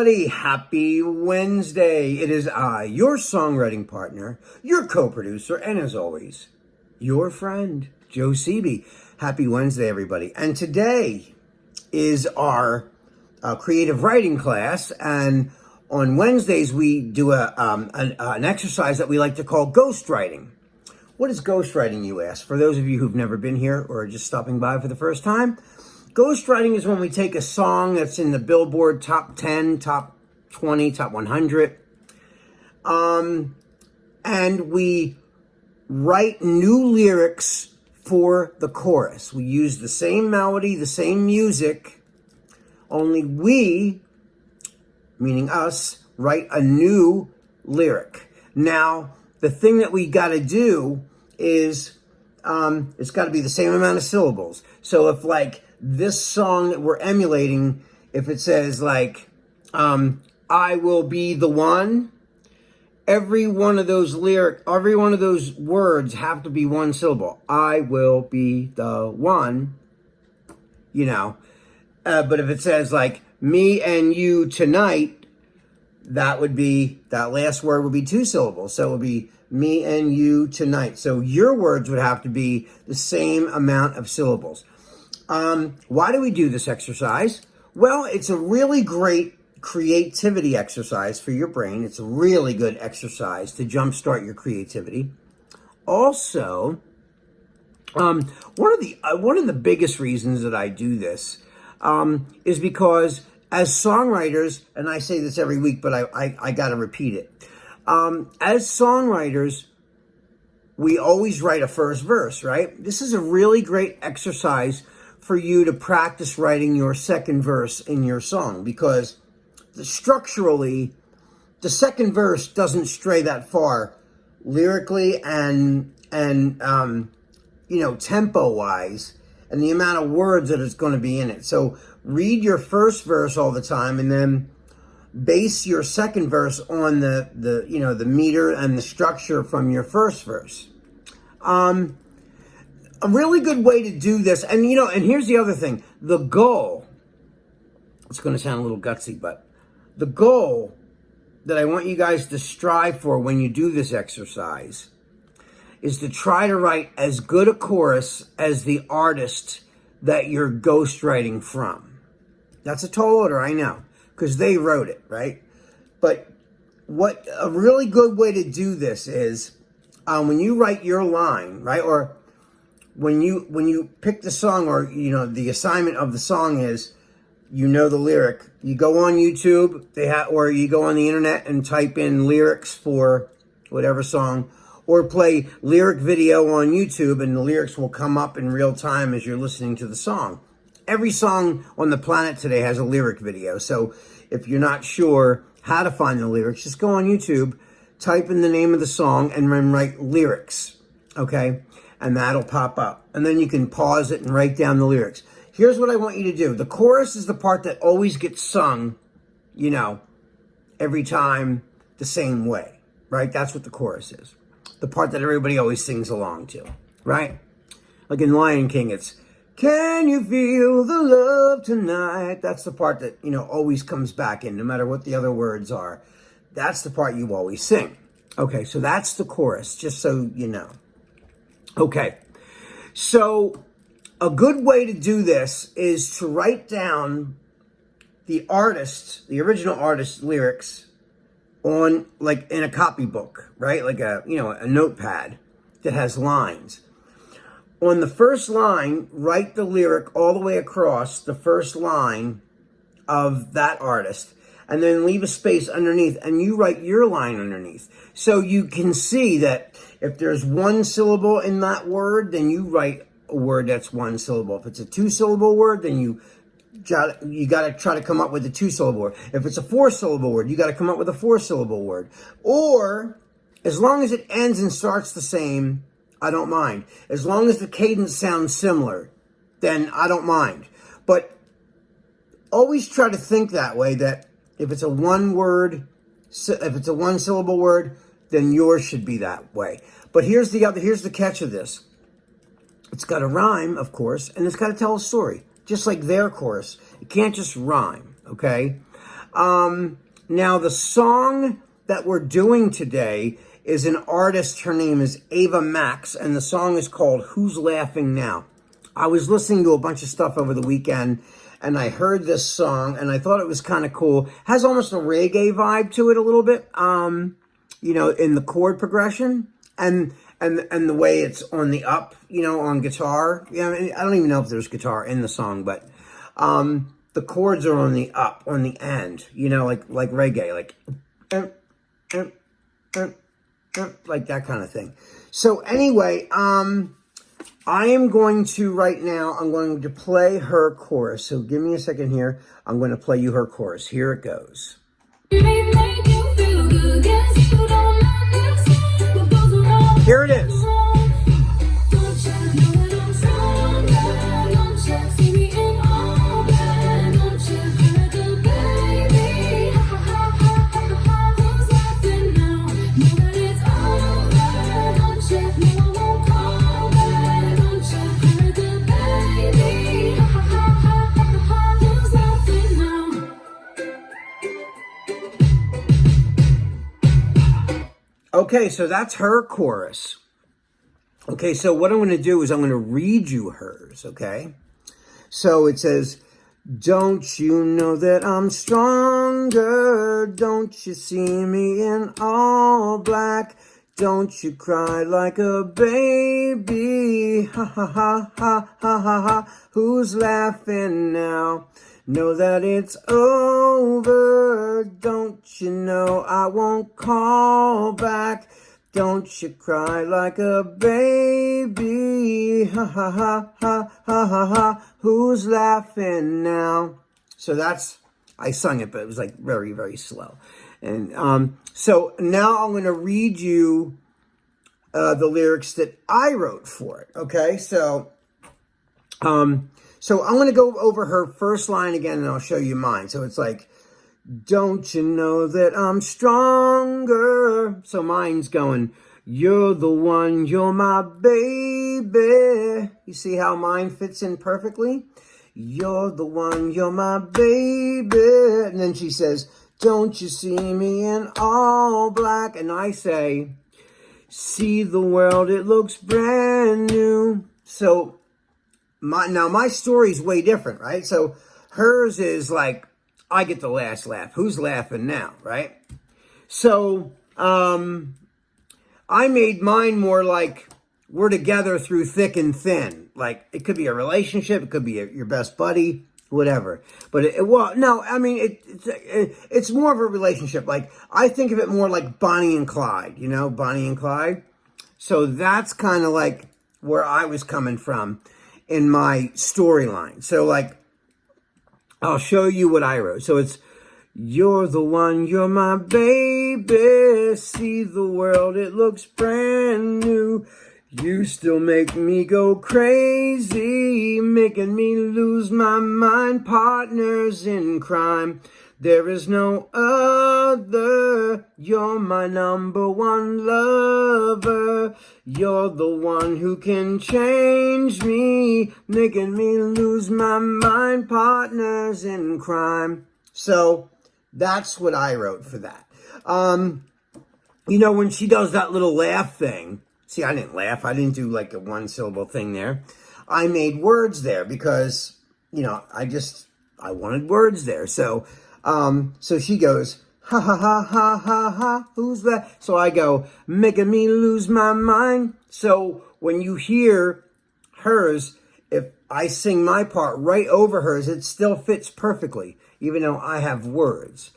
everybody. Happy Wednesday. It is I, your songwriting partner, your co-producer, and as always, your friend, Joe Seeby. Happy Wednesday, everybody. And today is our creative writing class. And on Wednesdays, we do an exercise that we like to call ghostwriting. What is ghostwriting, you ask? For those of you who've never been here or are just stopping by for the first time, ghostwriting is when we take a song that's in the Billboard top 10, top 20, top 100, and we write new lyrics for the chorus. We use the same melody, the same music, only we, meaning us, write a new lyric. Now, the thing that we got to do is it's got to be the same amount of syllables. So if like this song that we're emulating, if it says like, I will be the one, every one of those words have to be one syllable. I will be the one, but if it says like me and you tonight, that last word would be two syllables. So it would be me and you tonight. So your words would have to be the same amount of syllables. Why do we do this exercise? Well, it's a really great creativity exercise for your brain. It's a really good exercise to jumpstart your creativity. Also, one of the biggest reasons that I do this is because as songwriters, and I say this every week, but I got to repeat it. As songwriters, we always write a first verse, right? This is a really great exercise for you to practice writing your second verse in your song, because structurally, the second verse doesn't stray that far lyrically and tempo-wise, and the amount of words that is going to be in it. So read your first verse all the time, and then base your second verse on the meter and the structure from your first verse. A really good way to do this, and here's the other thing. The goal, it's going to sound a little gutsy, but the goal that I want you guys to strive for when you do this exercise is to try to write as good a chorus as the artist that you're ghostwriting from. That's a tall order, I know, because they wrote it, right? But what a really good way to do this is when you write your line, right, or when you pick the song, or the assignment of the song is, the lyric, you go on YouTube, or you go on the internet and type in lyrics for whatever song, or play lyric video on YouTube, and the lyrics will come up in real time as you're listening to the song. Every song on the planet today has a lyric video. So if you're not sure how to find the lyrics, just go on YouTube, type in the name of the song, and then write lyrics, okay? And that'll pop up. And then you can pause it and write down the lyrics. Here's what I want you to do. The chorus is the part that always gets sung, every time the same way, right? That's what the chorus is. The part that everybody always sings along to, right? Like in Lion King, it's, can you feel the love tonight? That's the part that, always comes back in, no matter what the other words are. That's the part you always sing. Okay, so that's the chorus, just so you know. Okay, so a good way to do this is to write down the original artist's lyrics on, like, in a copybook, right? Like a notepad that has lines. On the first line, write the lyric all the way across the first line of that artist, and then leave a space underneath, and you write your line underneath. So you can see that if there's one syllable in that word, then you write a word that's one syllable. If it's a two-syllable word, then you got to try to come up with a two-syllable word. If it's a four-syllable word, you got to come up with a four-syllable word. Or, as long as it ends and starts the same, I don't mind. As long as the cadence sounds similar, then I don't mind. But always try to think that way, that if it's a one-syllable word, then yours should be that way. But here's the catch of this. It's got to rhyme, of course, and it's got to tell a story, just like their chorus. It can't just rhyme, okay? Now, the song that we're doing today is an artist. Her name is Ava Max, and the song is called Who's Laughing Now? I was listening to a bunch of stuff over the weekend, and I heard this song, and I thought it was kind of cool. Has almost a reggae vibe to it a little bit, you know, in the chord progression, and the way it's on the up, you know, on guitar. Yeah, I don't even know if there's guitar in the song, but the chords are on the up, on the end, you know, like reggae, like like that kind of thing. So anyway, I am going to, right now, I'm going to play her chorus. So give me a second here. I'm going to play you her chorus. Here it goes. Here it is. Okay, so that's her chorus. Okay, so what I'm going to do is I'm going to read you hers, okay? So it says, don't you know that I'm stronger? Don't you see me in all black? Don't you cry like a baby? Ha ha ha ha ha ha ha. Who's laughing now? Know that it's over. Don't you know I won't call back? Don't you cry like a baby? Ha ha ha ha ha ha ha. Who's laughing now? So that's, I sung it, but it was like very, very slow. And so now I'm going to read you the lyrics that I wrote for it. Okay, so I'm going to go over her first line again, and I'll show you mine. So it's like, don't you know that I'm stronger? So mine's going, you're the one, you're my baby. You see how mine fits in perfectly? You're the one, you're my baby. And then she says, don't you see me in all black? And I say, see the world, it looks brand new. So my story's way different, right? So hers is like, I get the last laugh. Who's laughing now, right? So I made mine more like, we're together through thick and thin. Like, it could be a relationship, it could be your best buddy, whatever. But it's more of a relationship. Like, I think of it more like Bonnie and Clyde, you know, Bonnie and Clyde. So that's kind of like where I was coming from in my storyline. So like, I'll show you what I wrote. So it's, you're the one, you're my baby. See the world, it looks brand new. You still make me go crazy, making me lose my mind. Partners in crime, there is no other. You're my number one lover. You're the one who can change me, making me lose my mind. Partners in crime. So that's what I wrote for that. You know, when she does that little laugh thing, see, I didn't laugh. I didn't do like a one syllable thing there. I made words there because, you know, I wanted words there. So, so she goes, ha ha ha ha ha ha, who's that? So I go, making me lose my mind. So when you hear hers, if I sing my part right over hers, it still fits perfectly, even though I have words.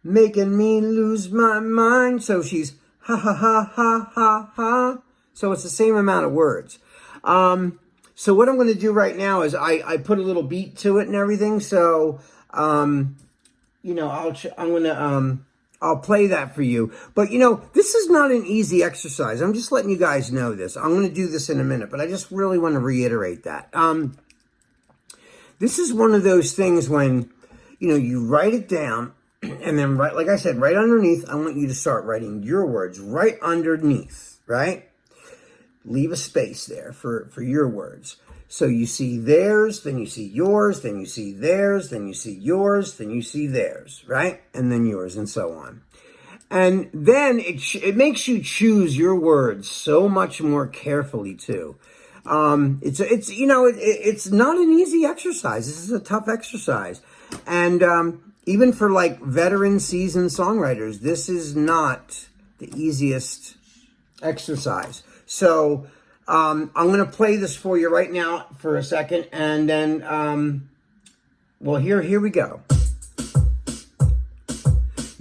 Making me lose my mind. So she's ha ha ha ha ha ha. So it's the same amount of words. So what I'm going to do right now is I put a little beat to it and everything. So, you know, I'll play that for you. But, you know, this is not an easy exercise. I'm just letting you guys know this. I'm going to do this in a minute, but I just really want to reiterate that. This is one of those things when, you know, you write it down and then right, like I said, right underneath, I want you to start writing your words right underneath, right? Leave a space there for your words. So you see theirs, then you see yours, then you see theirs, then you see yours, then you see theirs, right? And then yours, and so on. And then it makes you choose your words so much more carefully too. It's not an easy exercise. This is a tough exercise, and even for like veteran seasoned songwriters, this is not the easiest exercise. So I'm going to play this for you right now for a second, and then here we go.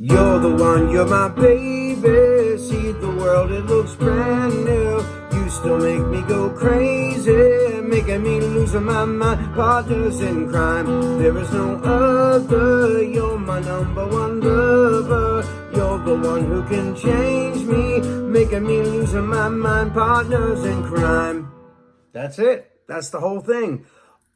You're the one, you're my baby. See the world, it looks brand new. You still make me go crazy, making me lose my mind. Partners in crime, there is no other. You're my number one lover. You're the one who can change me, making me lose my mind. Partners in crime. That's it. That's the whole thing.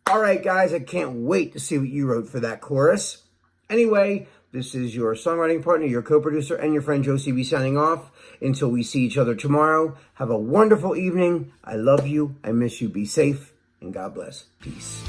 All right, guys, I can't wait to see what you wrote for that chorus. Anyway, this is your songwriting partner, your co-producer, and your friend Joe CB signing off. Until we see each other tomorrow, have a wonderful evening. I love you. I miss you. Be safe, and God bless. Peace.